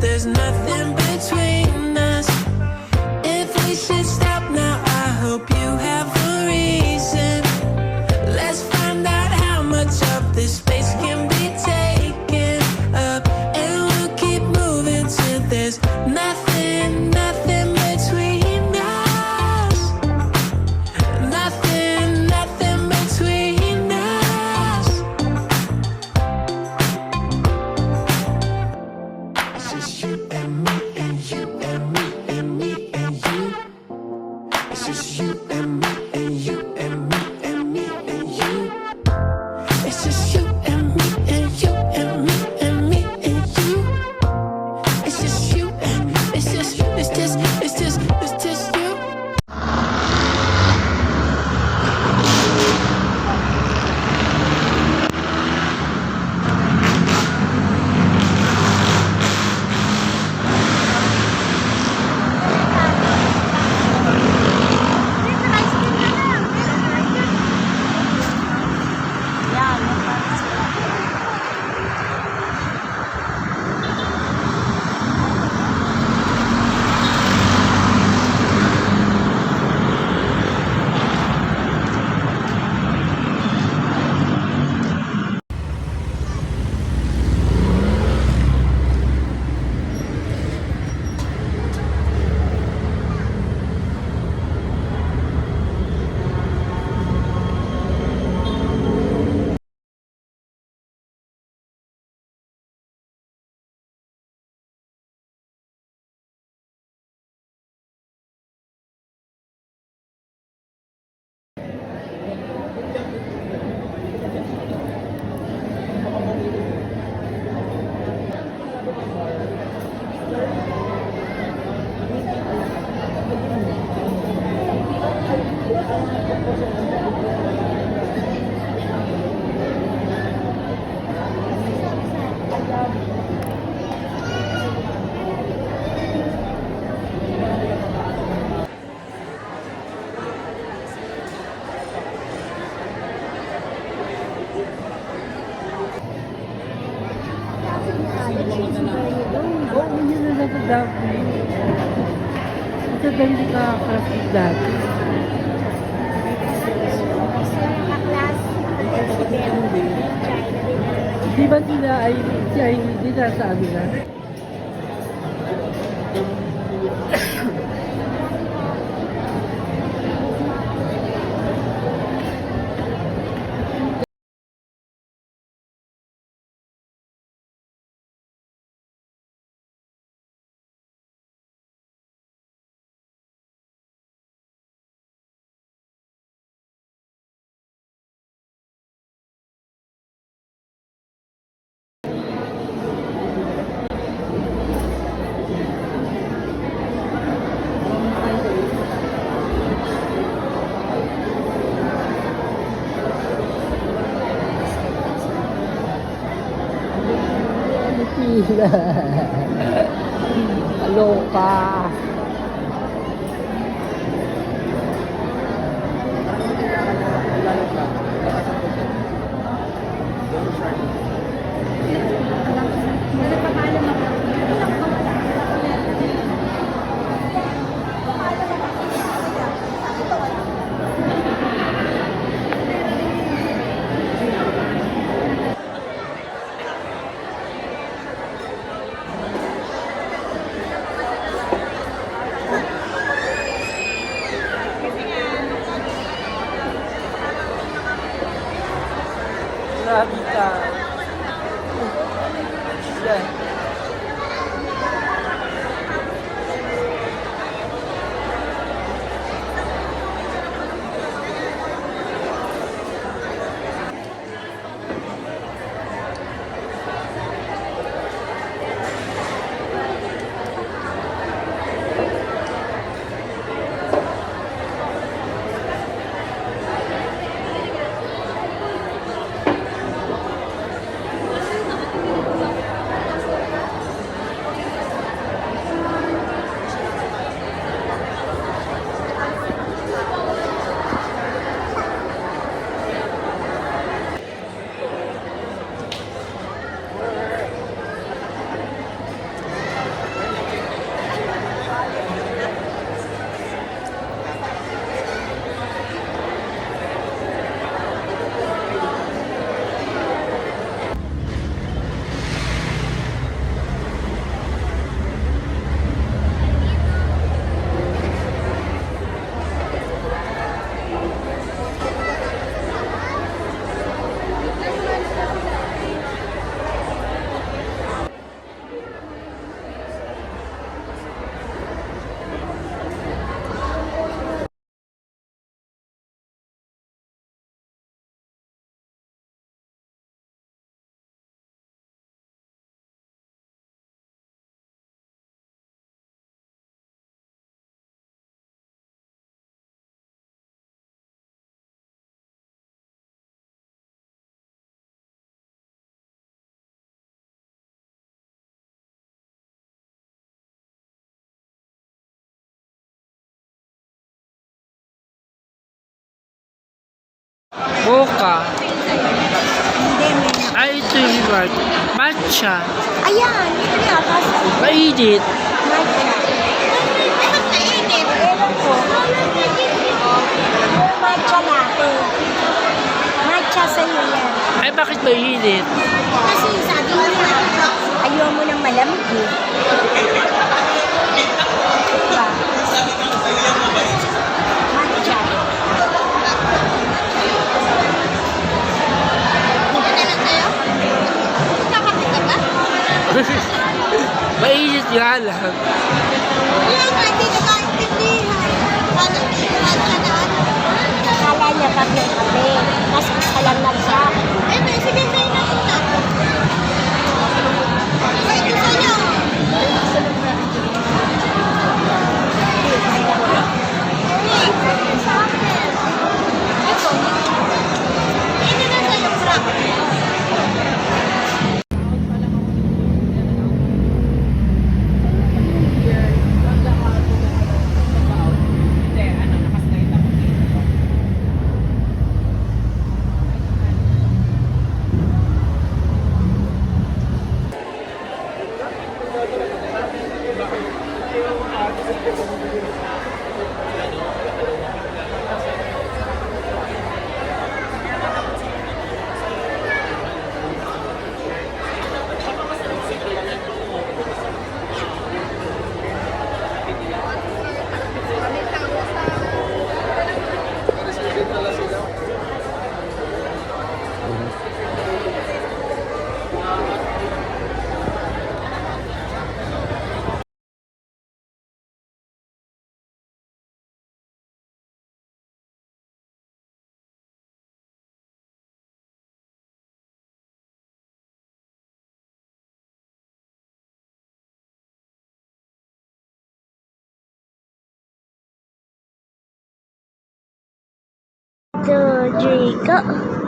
there's nothing between us. If we should stop now, I hope you have a reason. Let's find out how much of this space can be taken up, and we'll keep moving till there's nothing, nothing between us. Nothing, nothing between us. It's just you and me and you and me and me and you. It's just you and me and you and me and me and you. It's just you and me and you and me and me and you. It's just you and it's just you. Ito dali ka klasik dati. Di ba sila ay siya hindi nasabi na? Pila. Kaloka. Grabe ka. Yan. Mocha. Hindi, may Ay, ito yung matcha. Ayan, ito na. Tapos, Mainit. matcha. Bakit mainit? Ewan ko. Yung matcha natin. Matcha sa'yo yan. Ay, bakit mainit? Kasi sabi niya, ayaw mo ng malamig eh. Diba? Matcha. Mainit nga lang. Akala niya kape-kape. Mas alam na siya. Sige, sa'yo na muna. Ito sa'yo. Ito na sa'yo, Frank. Two, three, go.